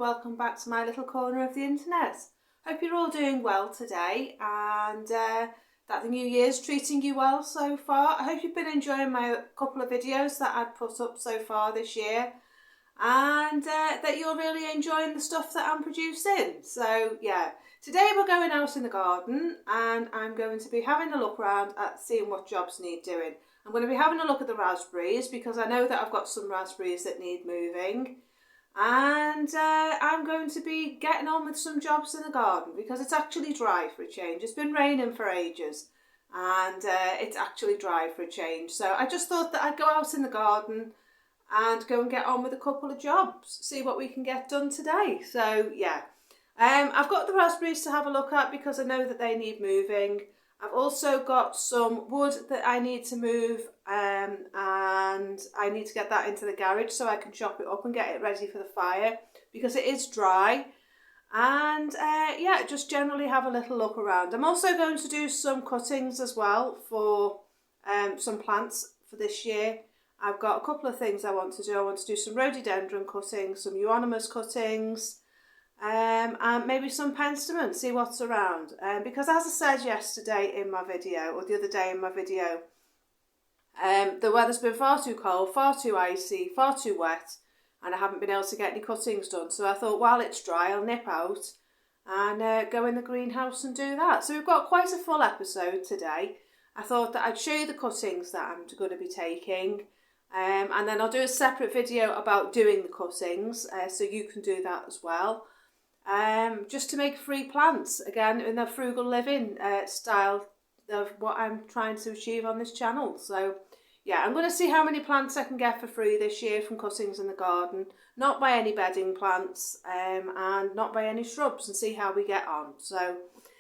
welcome back to my little corner of the internet. Hope you're all doing well today and that the new year's treating you well so far. I hope you've been enjoying my couple of videos that I've put up so far this year and that you're really enjoying the stuff that I'm producing. So yeah, today we're going out in the garden and I'm going to be having a look around at seeing what jobs need doing. I'm going to be having a look at the raspberries because I know that I've got some raspberries that need moving. And I'm going to be getting on with some jobs in the garden because it's actually dry for a change. It's been raining for ages and it's actually dry for a change. So I just thought that I'd go out in the garden and go and get on with a couple of jobs, see what we can get done today. So yeah, I've got the raspberries to have a look at because I know that they need moving. I've also got some wood that I need to move and I need to get that into the garage so I can chop it up and get it ready for the fire because it is dry. And yeah, just generally have a little look around. I'm also going to do some cuttings as well for some plants for this year. I've got a couple of things I want to do. I want to do some rhododendron cuttings, some euonymus cuttings, and maybe some penstemon, see what's around. Because as I said yesterday in my video, or the other day in my video, the weather's been far too cold, far too icy, far too wet, and I haven't been able to get any cuttings done. So I thought while it's dry, I'll nip out and go in the greenhouse and do that. So we've got quite a full episode today. I thought that I'd show you the cuttings that I'm going to be taking. And then I'll do a separate video about doing the cuttings, so you can do that as well. Just to make free plants, again, in the frugal living style of what I'm trying to achieve on this channel. So yeah, I'm going to see how many plants I can get for free this year from cuttings in the garden. Not by any bedding plants and not by any shrubs, and see how we get on. So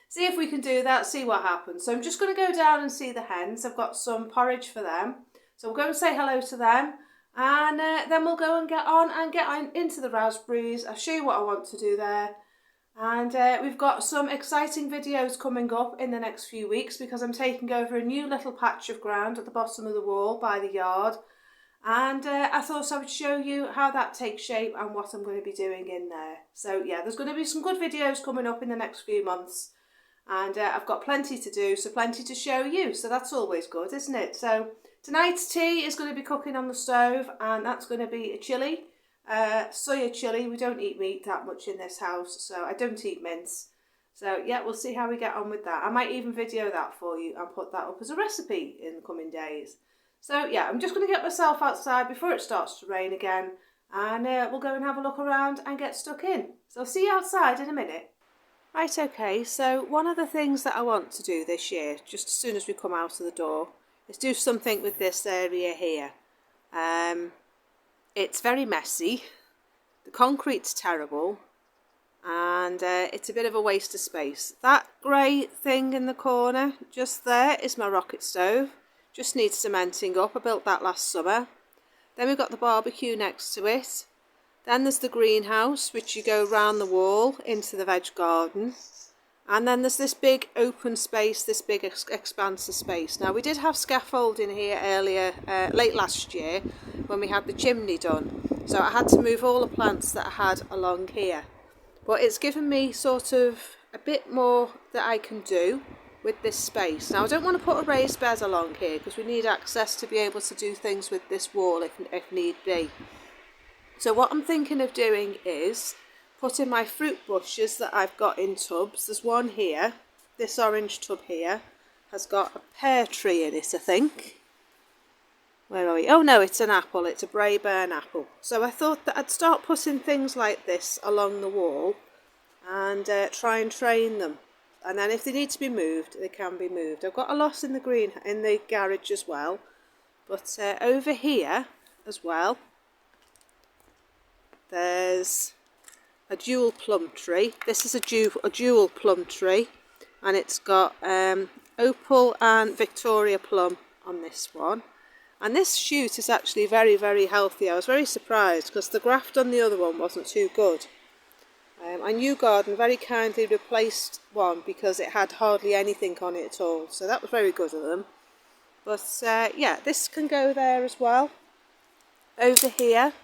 see if we can do that, see what happens. So I'm just going to go down and see the hens. I've got some porridge for them. So we'll go and say hello to them. And then we'll go and get on and get into the raspberries. I'll show you what I want to do there. And we've got some exciting videos coming up in the next few weeks because I'm taking over a new little patch of ground at the bottom of the wall by the yard. And I thought I would show you how that takes shape and what I'm going to be doing in there. So yeah, there's going to be some good videos coming up in the next few months. And I've got plenty to do, so plenty to show you. So that's always good, isn't it? So tonight's tea is going to be cooking on the stove, and that's going to be a chilli, soya chilli. We don't eat meat that much in this house, so I don't eat mince. So yeah, we'll see how we get on with that. I might even video that for you and put that up as a recipe in the coming days. So yeah, I'm just going to get myself outside before it starts to rain again, and we'll go and have a look around and get stuck in. So I'll see you outside in a minute. Right, okay, so one of the things that I want to do this year, just as soon as we come out of the door, is do something with this area here. It's very messy, the concrete's terrible, and it's a bit of a waste of space. That grey thing in the corner just there is my rocket stove. Just needs cementing up. I built that last summer. Then we've got the barbecue next to it. Then there's the greenhouse, which you go round the wall into the veg garden. And then there's this big open space, this big expanse of space. Now, we did have scaffolding here earlier, late last year, when we had the chimney done. So I had to move all the plants that I had along here. But it's given me sort of a bit more that I can do with this space. Now, I don't want to put a raised bed along here because we need access to be able to do things with this wall if need be. So what I'm thinking of doing is putting my fruit bushes that I've got in tubs. There's one here, this orange tub here, has got a pear tree in it, I think. Where are we? Oh no, it's an apple, it's a Braeburn apple. So I thought that I'd start putting things like this along the wall and try and train them. And then if they need to be moved, they can be moved. I've got a lot in the garage as well. But over here as well, there's a dual plum tree. This is a dual plum tree, and it's got opal and Victoria plum on this one. And this shoot is actually very, very healthy. I was very surprised because the graft on the other one wasn't too good. And New Garden very kindly replaced one because it had hardly anything on it at all. So that was very good of them. But yeah, this can go there as well. Over here,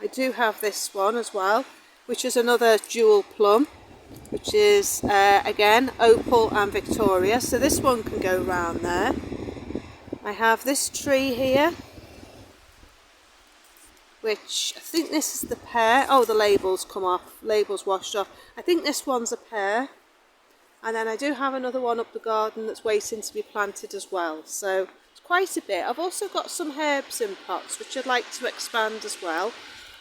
I do have this one as well, which is another dual plum, which is again Opal and Victoria, so this one can go round there. I have this tree here, which I think this is the pear. Oh, the labels come off, labels washed off. I think this one's a pear. And then I do have another one up the garden that's waiting to be planted as well. So it's quite a bit. I've also got some herbs in pots which I'd like to expand as well.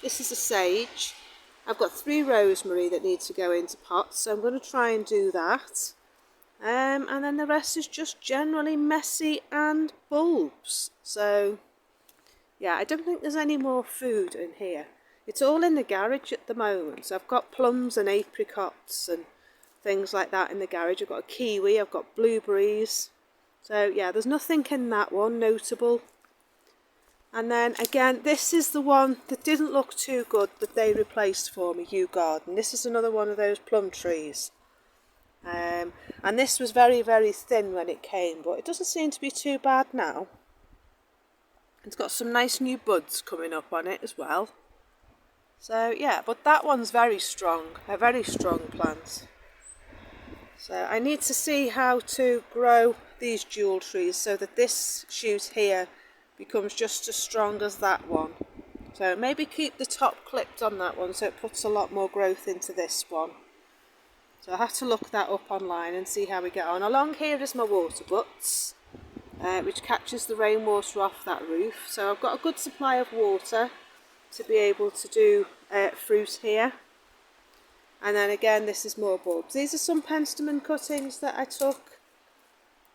This is a sage. I've got 3 rosemary that need to go into pots, so I'm going to try and do that. And then the rest is just generally messy and bulbs. So yeah, I don't think there's any more food in here. It's all in the garage at the moment. So I've got plums and apricots and things like that in the garage. I've got a kiwi, I've got blueberries. So yeah, there's nothing in that one notable. And then again, this is the one that didn't look too good that they replaced for me, Yew Garden. This is another one of those plum trees. And this was very, very thin when it came, but it doesn't seem to be too bad now. It's got some nice new buds coming up on it as well. So yeah, but that one's very strong, a very strong plant. So I need to see how to grow these jewel trees so that this shoot here becomes just as strong as that one. So maybe keep the top clipped on that one so it puts a lot more growth into this one. So I'll have to look that up online and see how we get on. Along here is my water butts, which catches the rainwater off that roof. So I've got a good supply of water to be able to do fruit here. And then again, this is more bulbs. These are some penstemon cuttings that I took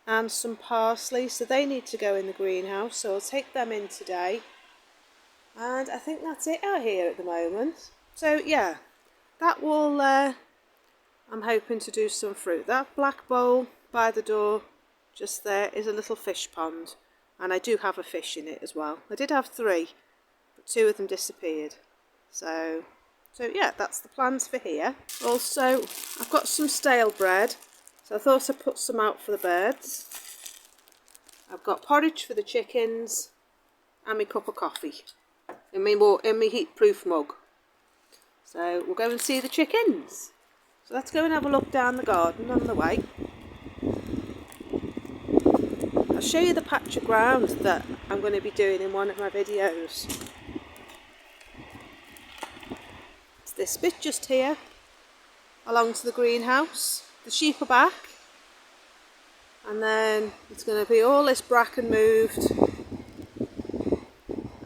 and some parsley, so they need to go in the greenhouse, so I'll take them in today. And I think that's it out here at the moment. So yeah, that will, I'm hoping to do some fruit. That black bowl by the door just there is a little fish pond, and I do have a fish in it as well. I did have 3, but 2 of them disappeared. So yeah, that's the plans for here. Also, I've got some stale bread, so I thought I'd put some out for the birds. I've got porridge for the chickens and my cup of coffee in my heat-proof mug. So we'll go and see the chickens. So let's go and have a look down the garden on the way. I'll show you the patch of ground that I'm going to be doing in one of my videos. This bit just here along to the greenhouse. The sheep are back, and then it's going to be all this bracken moved,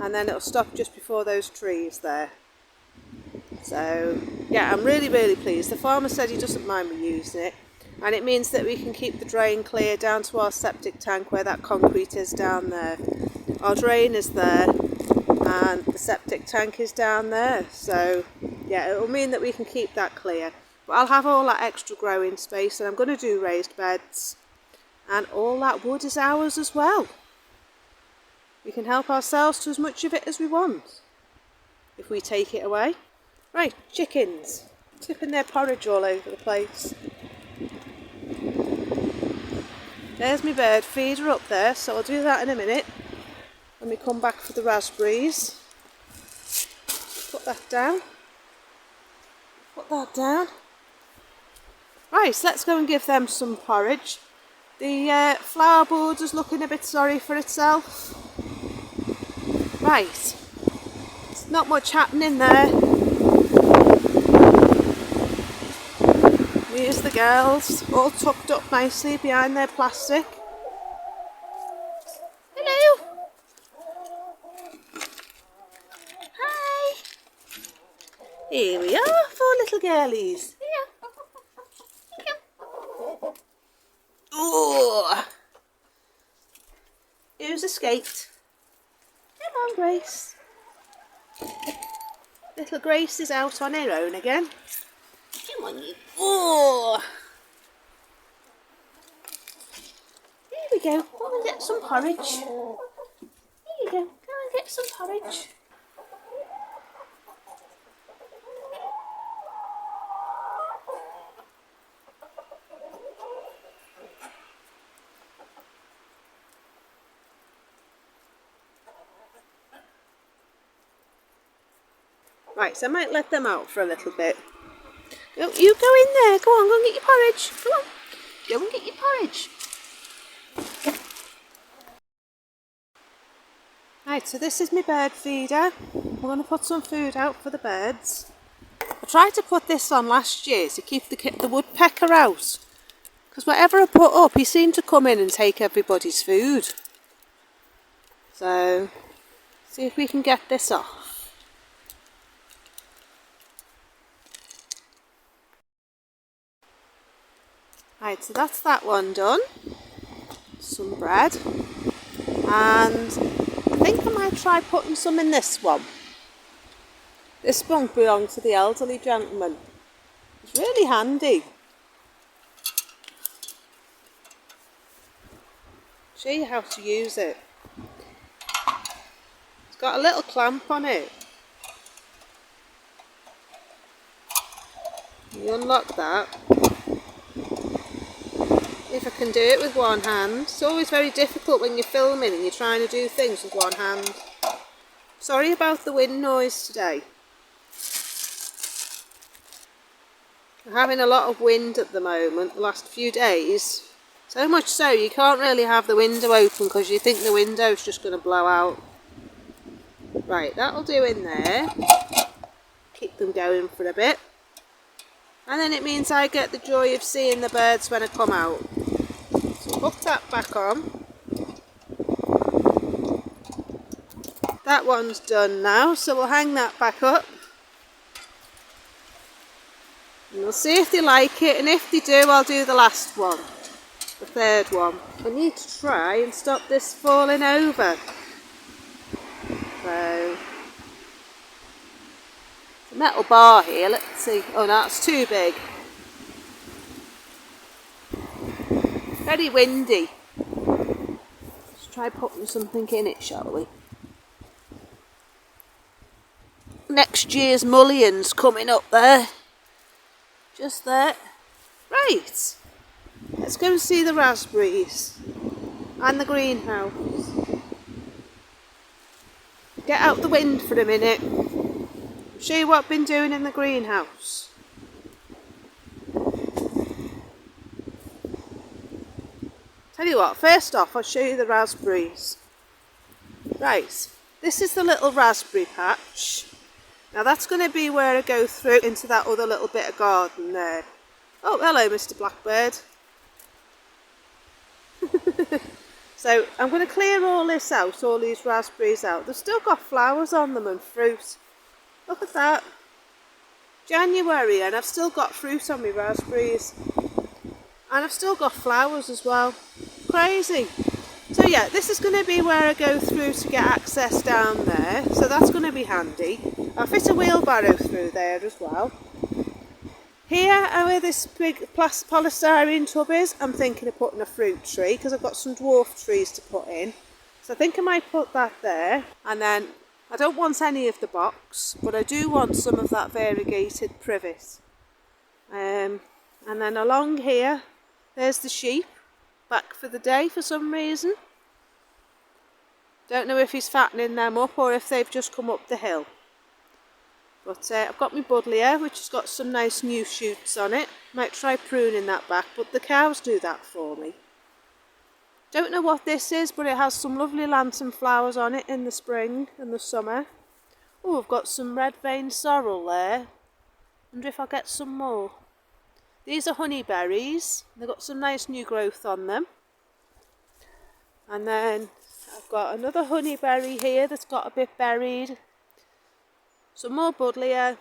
and then it'll stop just before those trees there. So yeah, I'm really, really pleased. The farmer said he doesn't mind me using it, and it means that we can keep the drain clear down to our septic tank where that concrete is down there. Our drain is there and the septic tank is down there, so yeah, it will mean that we can keep that clear. But I'll have all that extra growing space, and I'm going to do raised beds, and all that wood is ours as well. We can help ourselves to as much of it as we want if we take it away. Right, chickens tipping their porridge all over the place. There's my bird feeder up there, so I'll do that in a minute when we come back for the raspberries. Put that down. Put that down. Right, so let's go and give them some porridge. The flower border's looking a bit sorry for itself. Right, there's not much happening there. Here's the girls, all tucked up nicely behind their plastic. Hello. Hi. Here we are, 4 little girlies. Oh, who's escaped? Come on, Grace. Little Grace is out on her own again. Come on, you. Oh, here we go. Go and get some porridge. Here you go. Go and get some porridge. Right, so I might let them out for a little bit. Oh, you go in there. Go on, go and get your porridge. Go on. Go and get your porridge. Right, so this is my bird feeder. We're going to put some food out for the birds. I tried to put this on last year to keep the woodpecker out. Because whatever I put up, he seemed to come in and take everybody's food. So, see if we can get this off. Right, so that's that one done. Some bread. And I think I might try putting some in this one. This spunk belonged to the elderly gentleman. It's really handy. Show you how to use it. It's got a little clamp on it. You unlock that. If I can do it with one hand. It's always very difficult when you're filming and you're trying to do things with one hand. Sorry about the wind noise today. We're having a lot of wind at the moment, the last few days. So much so you can't really have the window open because you think the window's just going to blow out. Right, that'll do in there. Keep them going for a bit. And then it means I get the joy of seeing the birds when I come out. So hook that back on. That one's done now, so we'll hang that back up. And we'll see if they like it, and if they do, I'll do the last one. The third one. I need to try and stop this falling over. So, the metal bar here, let's see. Oh, no, that's too big. Very windy. Let's try putting something in it, shall we? Next year's mullions coming up there. Just there. Right. Let's go and see the raspberries. And the greenhouse. Get out the wind for a minute. Show you what I've been doing in the greenhouse. Tell you what, first off I'll show you the raspberries. Right, this is the little raspberry patch. Now that's going to be where I go through into that other little bit of garden there. Oh, hello Mr. Blackbird. So I'm going to clear all this out, all these raspberries out. They've still got flowers on them and fruit. Look at that. January and I've still got fruit on my raspberries. And I've still got flowers as well. Crazy. So yeah, this is going to be where I go through to get access down there. So that's going to be handy. I'll fit a wheelbarrow through there as well. Here, where this big polystyrene tub is, I'm thinking of putting a fruit tree because I've got some dwarf trees to put in. So I think I might put that there. And then, I don't want any of the box, but I do want some of that variegated privet. And then along here, there's the sheep, back for the day for some reason. Don't know if he's fattening them up or if they've just come up the hill. But I've got my buddleia, which has got some nice new shoots on it. Might try pruning that back, but the cows do that for me. Don't know what this is, but it has some lovely lantern flowers on it in the spring and the summer. Oh, I've got some red veined sorrel there. Wonder if I'll get some more. These are honeyberries. They've got some nice new growth on them. And then I've got another honeyberry here that's got a bit buried. Some more buddleia.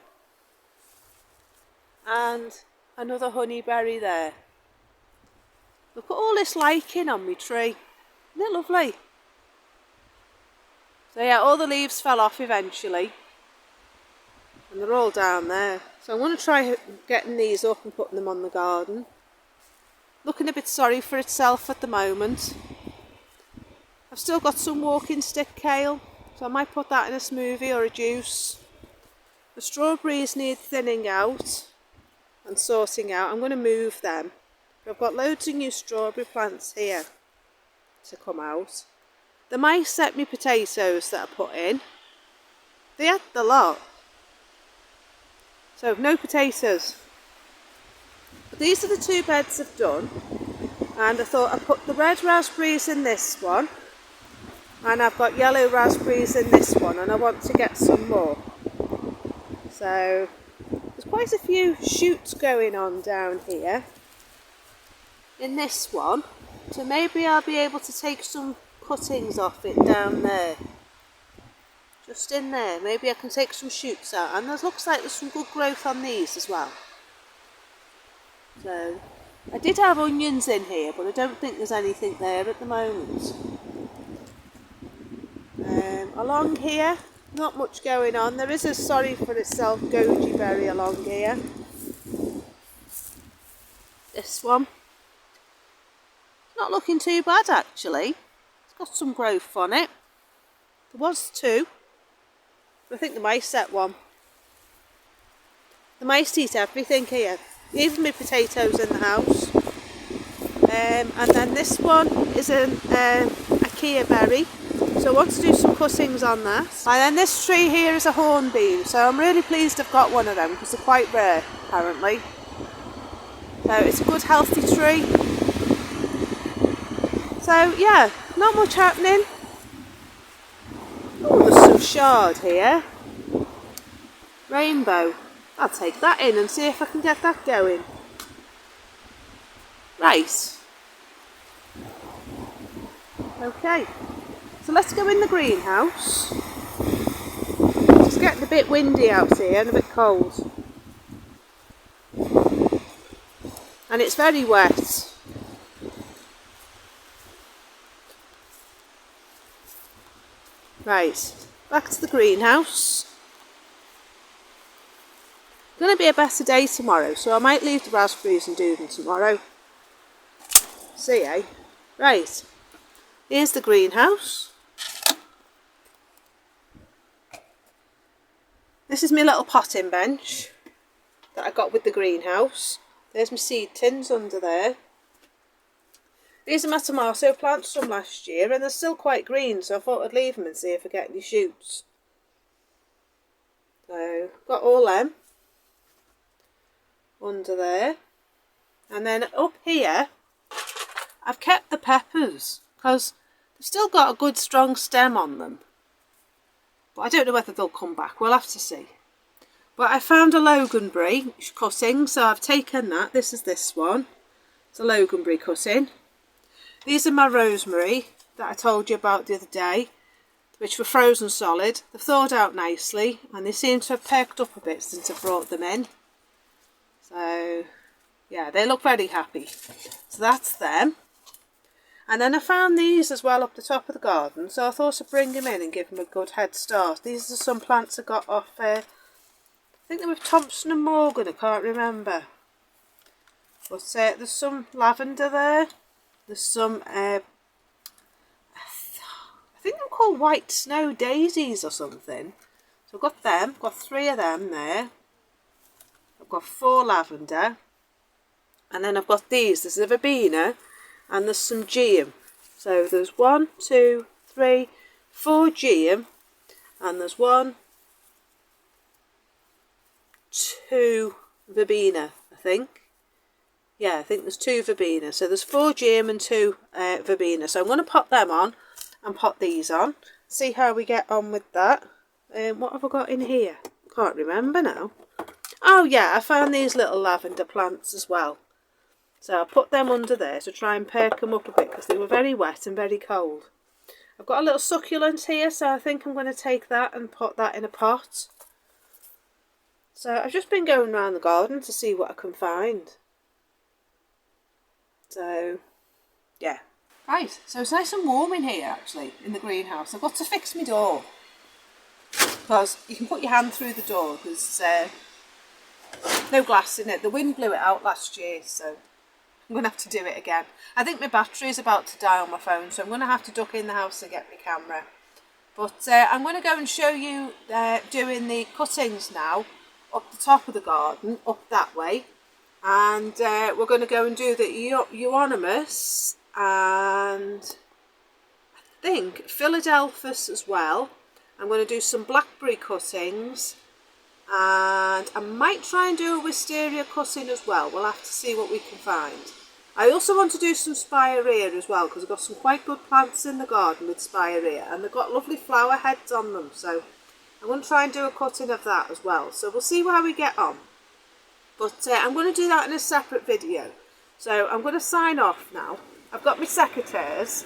And another honeyberry there. Look at all this lichen on my tree. Isn't it lovely? So yeah, all the leaves fell off eventually. And they're all down there. So I'm going to try getting these up and putting them on the garden. Looking a bit sorry for itself at the moment. I've still got some walking stick kale, so I might put that in a smoothie or a juice. The strawberries need thinning out and sorting out. I'm going to move them. I've got loads of new strawberry plants here to come out. The mice set me potatoes that I put in. They had the lot. So no potatoes. But these are the 2 beds I've done, and I thought I'd put the red raspberries in this one, and I've got yellow raspberries in this one, and I want to get some more. So there's quite a few shoots going on down here in this one, so maybe I'll be able to take some cuttings off it down there. Just in there, maybe I can take some shoots out, and there looks like there's some good growth on these as well. So I did have onions in here, but I don't think there's anything there at the moment. Along here, not much going on. There is a sorry for itself goji berry along here. This one, not looking too bad actually. It's got some growth on it. There was 2. I think the mice ate one. The mice eat everything here, even my potatoes in the house. And then this one is a Ikea berry, so I want to do some cuttings on that. And then this tree here is a hornbeam, so I'm really pleased I've got one of them because they're quite rare apparently. So it's a good healthy tree. So yeah, not much happening. Oh, there's some shard here. Rainbow. I'll take that in and see if I can get that going. Right. Okay. So let's go in the greenhouse. It's just getting a bit windy out here and a bit cold. And it's very wet. Right, back to the greenhouse. It's going to be a better day tomorrow, so I might leave the raspberries and do them tomorrow. See, eh? Right, here's the greenhouse. This is my little potting bench that I got with the greenhouse. There's my seed tins under there. These are my tomato plants from last year, and they're still quite green, so I thought I'd leave them and see if I get any shoots. So, got all them under there. And then up here, I've kept the peppers, because they've still got a good strong stem on them. But I don't know whether they'll come back, we'll have to see. But I found a loganberry cutting, so I've taken that. This is this one. It's a loganberry cutting. These are my rosemary that I told you about the other day, which were frozen solid. They've thawed out nicely, and they seem to have perked up a bit since I brought them in. So, yeah, they look very happy. So that's them. And then I found these as well up the top of the garden, so I thought I'd bring them in and give them a good head start. These are some plants I got off, I think they were Thompson and Morgan, I can't remember. But there's some lavender there. There's some, I think they're called white snow daisies or something. So I've got them, got 3 of them there. I've got 4 lavender. And then I've got these, there's a verbena and there's some geum. So there's 1, 2, 3, 4 geum. And there's 1, 2 verbena, I think. Yeah, I think there's 2 verbena. So there's 4 geum and 2 verbena. So I'm going to pop them on and pop these on. See how we get on with that. What have I got in here? Can't remember now. Oh yeah, I found these little lavender plants as well. So I'll put them under there to try and perk them up a bit because they were very wet and very cold. I've got a little succulent here, so I think I'm going to take that and put that in a pot. So I've just been going around the garden to see what I can find. So, yeah. Right, so it's nice and warm in here actually, in the greenhouse. I've got to fix my door. Because you can put your hand through the door. There's no glass in it. The wind blew it out last year, so I'm going to have to do it again. I think my battery is about to die on my phone, so I'm going to have to duck in the house and get my camera. But I'm going to go and show you doing the cuttings now, up the top of the garden, up that way. And we're going to go and do the euonymus and I think Philadelphus as well. I'm going to do some blackberry cuttings and I might try and do a wisteria cutting as well. We'll have to see what we can find. I also want to do some spirea as well, because I've got some quite good plants in the garden with spirea, and they've got lovely flower heads on them, so I'm going to try and do a cutting of that as well. So we'll see how we get on, but I'm going to do that in a separate video. So I'm going to sign off now. I've got my secateurs,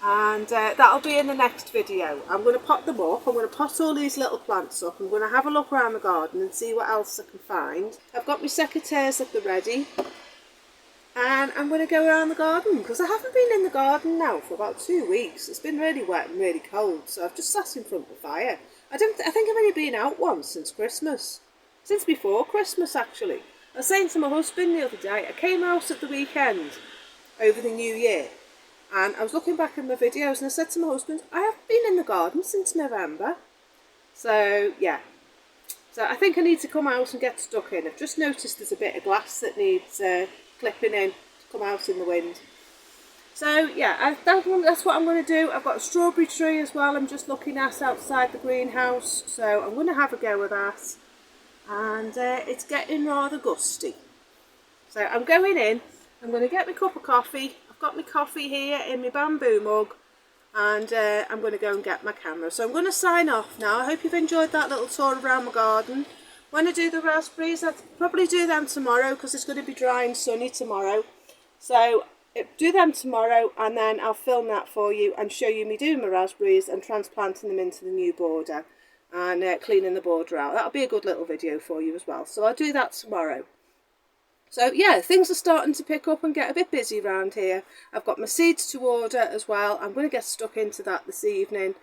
and that'll be in the next video. I'm going to pot them up. I'm going to pot all these little plants up. I'm going to have a look around the garden and see what else I can find. I've got my secateurs at the ready, and I'm going to go around the garden, because I haven't been in the garden now for about 2 weeks. It's been really wet and really cold, so I've just sat in front of the fire. I think I've only been out once since Christmas. Since before Christmas, actually. I was saying to my husband the other day, I came out at the weekend over the New Year, and I was looking back at my videos, and I said to my husband, I haven't been in the garden since November. So yeah, so I think I need to come out and get stuck in. I've just noticed there's a bit of glass that needs clipping in to come out in the wind. So yeah, that's what I'm going to do. I've got a strawberry tree as well I'm just looking at outside the greenhouse, so I'm going to have a go with that. And it's getting rather gusty. So I'm going in, I'm going to get my cup of coffee. I've got my coffee here in my bamboo mug, and I'm going to go and get my camera. So I'm going to sign off now. I hope you've enjoyed that little tour around my garden. When I do the raspberries, I'll probably do them tomorrow, because it's going to be dry and sunny tomorrow. So do them tomorrow, and then I'll film that for you and show you me doing my raspberries and transplanting them into the new border and cleaning the border out. That'll be a good little video for you as well. So I'll do that tomorrow. So yeah, things are starting to pick up and get a bit busy around here. I've got my seeds to order as well. I'm going to get stuck into that this evening.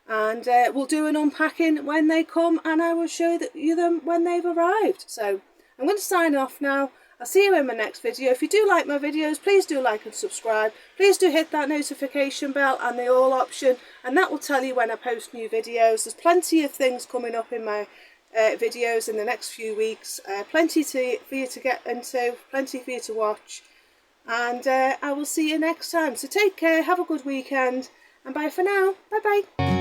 And we'll do an unpacking when they come, and I will show you them when they've arrived. So I'm going to sign off now. I'll see you in my next video. If you do like my videos, please do like and subscribe. Please do hit that notification bell and the all option, and that will tell you when I post new videos. There's plenty of things coming up in my videos in the next few weeks. Plenty for you to get into, plenty for you to watch. And I will see you next time. So take care, have a good weekend, and bye for now. Bye bye.